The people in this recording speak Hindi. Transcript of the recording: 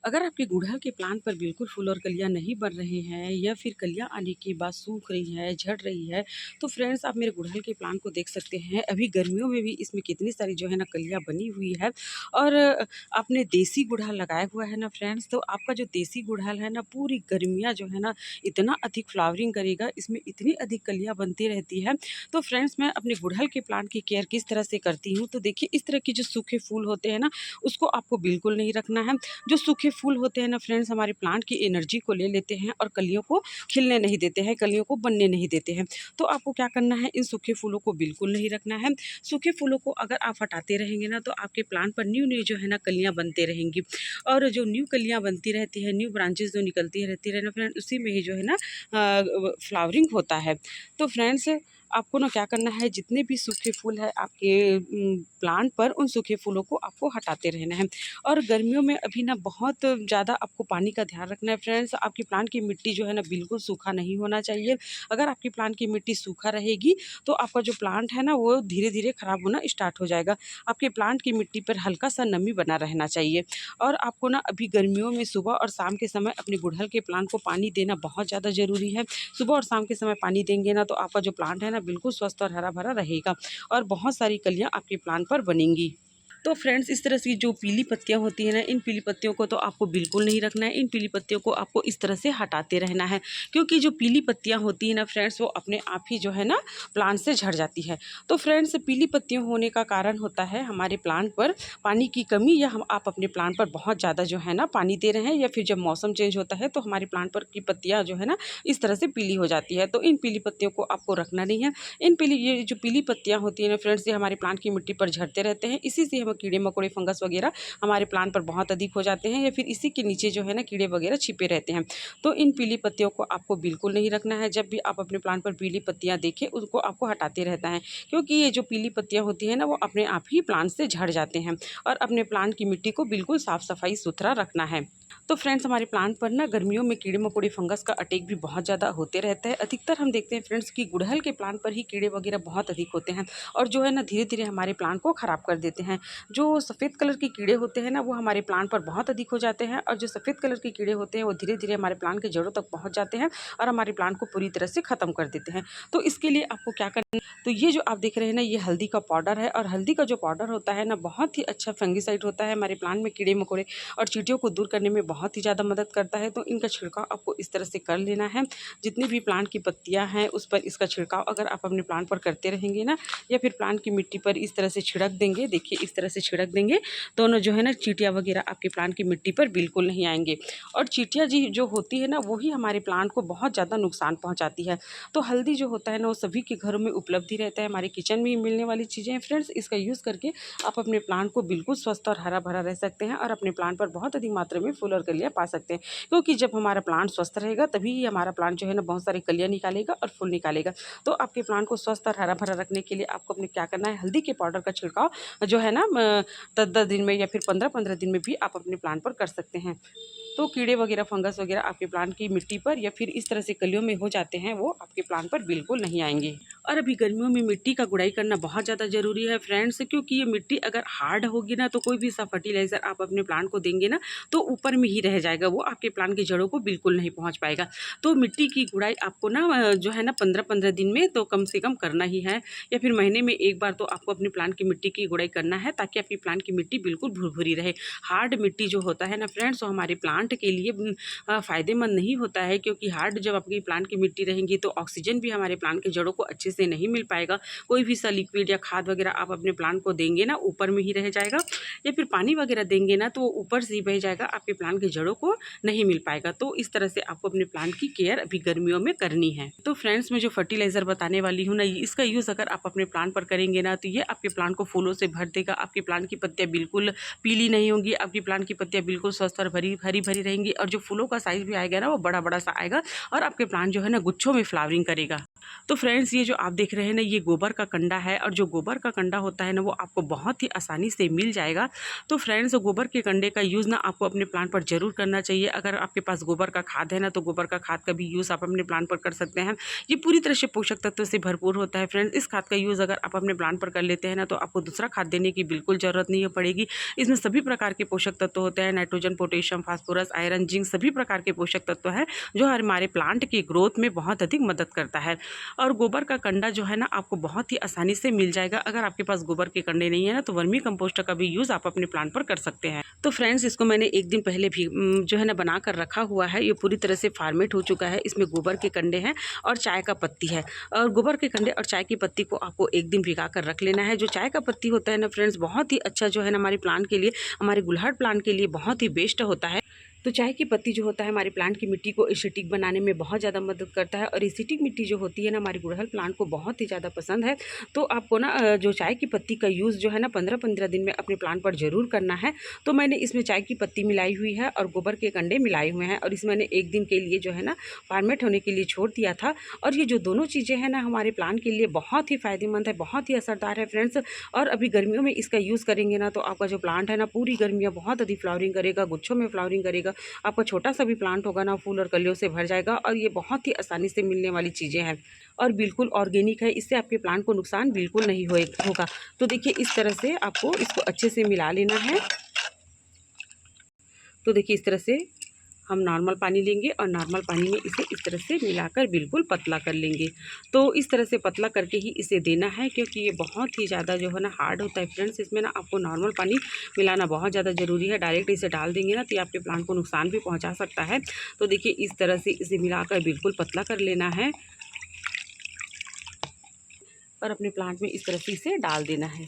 अगर आपके गुड़हल के प्लांट पर बिल्कुल फूल और कलियाँ नहीं बन रहे हैं या फिर कलियाँ आने के बाद सूख रही है, झड़ रही है, तो फ्रेंड्स आप मेरे गुड़हल के प्लांट को देख सकते हैं। अभी गर्मियों में भी इसमें कितनी सारी जो है ना कलियाँ बनी हुई है। और आपने देसी गुड़हल लगाया हुआ है ना फ्रेंड्स, तो आपका जो देसी गुड़हल है ना पूरी गर्मियाँ जो है ना इतना अधिक फ्लावरिंग करेगा, इसमें इतनी अधिक कलियाँ बनती रहती है। तो फ्रेंड्स मैं अपने गुड़हल के प्लांट की केयर किस तरह से करती हूँ, तो देखिए इस तरह के जो सूखे फूल होते हैं ना उसको आपको बिल्कुल नहीं रखना है। जो सूखे फूल होते हैं ना फ्रेंड्स हमारे प्लांट की एनर्जी को ले लेते हैं और कलियों को खिलने नहीं देते हैं, कलियों को बनने नहीं देते हैं। तो आपको क्या करना है, इन सूखे फूलों को बिल्कुल नहीं रखना है। सूखे फूलों को अगर आप हटाते रहेंगे ना तो आपके प्लांट पर न्यू न्यू जो है ना कलियां बनते रहेंगी। और जो न्यू कलियां बनती रहती है, न्यू ब्रांचेस जो निकलती रहती है ना फ्रेंड, उसी में ही जो है ना फ्लावरिंग होता है। तो फ्रेंड्स आपको ना क्या करना है, जितने भी सूखे फूल है आपके प्लांट पर, उन सूखे फूलों को आपको हटाते रहना है। और गर्मियों में अभी ना बहुत ज़्यादा आपको पानी का ध्यान रखना है फ्रेंड्स। आपकी प्लांट की मिट्टी जो है ना बिल्कुल सूखा नहीं होना चाहिए। अगर आपकी प्लांट की मिट्टी सूखा रहेगी तो आपका जो प्लांट है ना वो धीरे धीरे ख़राब होना स्टार्ट हो जाएगा। आपके प्लांट की मिट्टी पर हल्का सा नमी बना रहना चाहिए। और आपको ना अभी गर्मियों में सुबह और शाम के समय अपने गुड़हल के प्लांट को पानी देना बहुत ज़्यादा ज़रूरी है। सुबह और शाम के समय पानी देंगे ना तो आपका जो प्लांट है ना बिल्कुल स्वस्थ और हरा भरा रहेगा और बहुत सारी कलियाँ आपके प्लांट पर बनेंगी। तो फ्रेंड्स इस तरह से जो पीली पत्तियां होती हैं ना, इन पीली पत्तियों को तो आपको बिल्कुल नहीं रखना है। इन पीली पत्तियों को आपको इस तरह से हटाते रहना है, क्योंकि जो पीली पत्तियां होती हैं ना फ्रेंड्स वो अपने आप ही जो है ना प्लांट से झड़ जाती है। तो फ्रेंड्स पीली पत्तियों होने का कारण होता है हमारे प्लांट पर पानी की कमी, या हम आप अपने प्लांट पर बहुत ज़्यादा जो है ना पानी दे रहे हैं, या फिर जब मौसम चेंज होता है तो हमारे प्लांट पर की पत्तियाँ जो है ना इस तरह से पीली हो जाती है। तो इन पीली पत्तियों को आपको रखना नहीं है। ये जो पीली पत्तियां होती हैं ना फ्रेंड्स, ये हमारे प्लांट की मिट्टी पर झड़ते रहते हैं। इसी से हम कीड़े मकोड़े फंगस वगैरह हमारे प्लांट पर बहुत अधिक हो जाते हैं, या फिर इसी के नीचे जो है ना कीड़े वगैरह छिपे रहते हैं। तो इन पीली पत्तियों को आपको बिल्कुल नहीं रखना है। जब भी आप अपने प्लांट पर पीली पत्तियां देखें उनको आपको हटाते रहता है, क्योंकि ये जो पीली पत्तियां होती है ना वो अपने आप ही प्लांट से झड़ जाते हैं। और अपने प्लांट की मिट्टी को बिल्कुल साफ सफाई सुथरा रखना है। तो फ्रेंड्स हमारे प्लांट पर ना गर्मियों में कीड़े मकोड़े फंगस का अटैक भी बहुत ज़्यादा होते रहता है। अधिकतर हम देखते हैं फ्रेंड्स कि गुड़हल के प्लांट पर ही कीड़े वगैरह बहुत अधिक होते हैं, और जो है ना धीरे धीरे हमारे प्लांट को ख़राब कर देते हैं। जो सफ़ेद कलर के कीड़े होते हैं ना वो हमारे प्लांट पर बहुत अधिक हो जाते हैं, और जो सफ़ेद कलर के कीड़े होते हैं वो धीरे धीरे हमारे प्लांट के जड़ों तक पहुँच जाते हैं और हमारे प्लांट को पूरी तरह से ख़त्म कर देते हैं। तो इसके लिए आपको क्या करना है, तो ये जो आप देख रहे हैं ना ये हल्दी का पाउडर है, और हल्दी का जो पाउडर होता है ना बहुत ही अच्छा फंगिसाइड होता है। हमारे प्लांट में कीड़े मकोड़े और चींटियों को दूर करने में बहुत ही ज़्यादा मदद करता है। तो इनका छिड़काव आपको इस तरह से कर लेना है। जितनी भी प्लांट की पत्तियां हैं उस पर इसका छिड़काव अगर आप अपने प्लांट पर करते रहेंगे ना, या फिर प्लांट की मिट्टी पर इस तरह से छिड़क देंगे, देखिए इस तरह से छिड़क देंगे, दोनों जो है ना चींटियाँ वगैरह आपके प्लांट की मिट्टी पर बिल्कुल नहीं आएंगे। और चींटियाँ जी जो होती है ना वही हमारे प्लांट को बहुत ज़्यादा नुकसान पहुँचाती है। तो हल्दी जो होता है ना वो सभी के घरों में उपलब्ध ही रहता है, हमारे किचन में ही मिलने वाली चीज़ें हैं फ्रेंड्स। इसका यूज़ करके आप अपने प्लांट को बिल्कुल स्वस्थ और हरा भरा रह सकते हैं, और अपने प्लांट पर बहुत अधिक मात्रा में फूल और कलियाँ पा सकते हैं। क्योंकि जब हमारा प्लांट स्वस्थ रहेगा तभी हमारा प्लांट जो है ना बहुत सारी कलियाँ निकालेगा और फूल निकालेगा। तो आपके प्लांट को स्वस्थ और हरा भरा रखने के लिए आपको अपने क्या करना है, हल्दी के पाउडर का छिड़काव जो है ना 10-10 दिन में या फिर 15-15 दिन में भी आप अपने प्लांट पर कर सकते हैं। तो कीड़े वगैरह फंगस वगैरह आपके प्लांट की मिट्टी पर या फिर इस तरह से कलियों में हो जाते हैं, वो आपके प्लांट पर बिल्कुल नहीं आएंगे। और अभी गर्मियों में मिट्टी का गुड़ाई करना बहुत ज़्यादा ज़रूरी है फ्रेंड्स, क्योंकि ये मिट्टी अगर हार्ड होगी ना तो कोई भी सा फर्टिलाइज़र आप अपने प्लांट को देंगे ना तो ऊपर में ही रह जाएगा, वो आपके प्लांट की जड़ों को बिल्कुल नहीं पहुँच पाएगा। तो मिट्टी की गुड़ाई आपको ना जो है ना 15-15 दिन में तो कम से कम करना ही है, या फिर महीने में एक बार तो आपको अपने प्लांट की मिट्टी की गुड़ाई करना है, ताकि आपकी प्लांट की मिट्टी बिल्कुल भुरभुरी रहे। हार्ड मिट्टी जो होता है ना फ्रेंड्स वो हमारे प्लांट के लिए फ़ायदेमंद नहीं होता है, क्योंकि हार्ड जब आपकी प्लांट की मिट्टी रहेंगी तो ऑक्सीजन भी हमारे प्लांट के जड़ों को अच्छे से नहीं मिल पाएगा। कोई भी सा लिक्विड या खाद वगैरह आप अपने प्लांट को देंगे ना ऊपर में ही रह जाएगा, या फिर पानी वगैरह देंगे ना तो वो ऊपर से ही बह जाएगा, आपके प्लांट के जड़ों को नहीं मिल पाएगा। तो इस तरह से आपको अपने प्लांट की केयर अभी गर्मियों में करनी है। तो फ्रेंड्स मैं जो फर्टिलाइज़र बताने वाली हूँ ना, इसका यूज़ अगर आप अपने प्लांट पर करेंगे ना तो ये आपके प्लांट को फूलों से भर देगा। आपके प्लांट की पत्तियाँ बिल्कुल पीली नहीं होंगी, आपकी प्लांट की पत्तियाँ बिल्कुल स्वस्थ और हरी भरी रहेंगी, और जो फूलों का साइज़ भी आएगा ना वो बड़ा बड़ा सा आएगा, और आपके प्लांट जो है ना गुच्छों में फ्लावरिंग करेगा। तो फ्रेंड्स ये जो आप देख रहे हैं ना, ये गोबर का कंडा है और जो गोबर का कंडा होता है ना वो आपको बहुत ही आसानी से मिल जाएगा। तो फ्रेंड्स गोबर के कंडे का यूज़ ना आपको अपने प्लांट पर ज़रूर करना चाहिए। अगर आपके पास गोबर का खाद है ना, तो गोबर का खाद का भी यूज़ आप अपने प्लांट पर कर सकते हैं। ये पूरी तरह से पोषक तत्वों से भरपूर होता है फ्रेंड्स। इस खाद का यूज़ अगर आप अपने प्लांट पर कर लेते हैं ना, तो आपको दूसरा खाद देने की बिल्कुल ज़रूरत नहीं पड़ेगी। इसमें सभी प्रकार के पोषक तत्व होते हैं, nitrogen, potassium, phosphorus, iron, zinc, सभी प्रकार के पोषक तत्व हैं जो हमारे प्लांट की ग्रोथ में बहुत अधिक मदद करता है। और गोबर का कंडा जो है ना आपको बहुत ही आसानी से मिल जाएगा। अगर आपके पास गोबर के कंडे नहीं है ना, तो वर्मी कंपोस्ट का भी यूज़ आप अपने प्लांट पर कर सकते हैं। तो फ्रेंड्स इसको मैंने एक दिन पहले भी जो है ना बना कर रखा हुआ है। ये पूरी तरह से फार्मेट हो चुका है। इसमें गोबर के कंडे हैं और चाय का पत्ती है। और गोबर के कंडे और चाय की पत्ती को आपको एक दिन भिगा कर रख लेना है। जो चाय का पत्ती होता है ना फ्रेंड्स, बहुत ही अच्छा जो है ना हमारे प्लांट के लिए, हमारे गुड़हल प्लांट के लिए बहुत ही बेस्ट होता है। तो चाय की पत्ती जो होता है हमारे प्लांट की मिट्टी को एसिडिक बनाने में बहुत ज़्यादा मदद करता है। और एसिडिक मिट्टी जो होती है ना हमारे गुड़हल प्लांट को बहुत ही ज़्यादा पसंद है। तो आपको ना जो चाय की पत्ती का यूज़ जो है ना 15-15 दिन में अपने प्लांट पर ज़रूर करना है। तो मैंने इसमें चाय की पत्ती मिलाई हुई है और गोबर के कंडे मिलाए हुए हैं और इसमें मैंने एक दिन के लिए जो है ना फॉर्मेट होने के लिए छोड़ दिया था। और ये जो दोनों चीज़ें हैं ना हमारे प्लांट के लिए बहुत ही फ़ायदेमंद है, बहुत ही असरदार है फ्रेंड्स। और अभी गर्मियों में इसका यूज़ करेंगे ना, तो आपका जो प्लांट है ना पूरी गर्मियाँ बहुत अधिक फ्लावरिंग करेगा, गुच्छों में फ्लावरिंग करेगा। आपका छोटा सा भी प्लांट होगा ना, फूल और कलियों से भर जाएगा। और ये बहुत ही आसानी से मिलने वाली चीज़ें हैं और बिल्कुल ऑर्गेनिक है। इससे आपके प्लांट को नुकसान बिल्कुल नहीं होगा। तो देखिए इस तरह से आपको इसको अच्छे से मिला लेना है। तो देखिए इस तरह से हम नॉर्मल पानी लेंगे और नॉर्मल पानी में इसे इस तरह से मिलाकर बिल्कुल पतला कर लेंगे। तो इस तरह से पतला करके ही इसे देना है, क्योंकि ये बहुत ही ज़्यादा जो है ना हार्ड होता है फ्रेंड्स। इसमें ना आपको नॉर्मल पानी मिलाना बहुत ज़्यादा ज़रूरी है। डायरेक्ट इसे डाल देंगे ना तो ये आपके प्लांट को नुकसान भी पहुँचा सकता है। तो देखिए इस तरह से इसे मिलाकर बिल्कुल पतला कर लेना है और अपने प्लांट में इस तरह से इसे डाल देना है।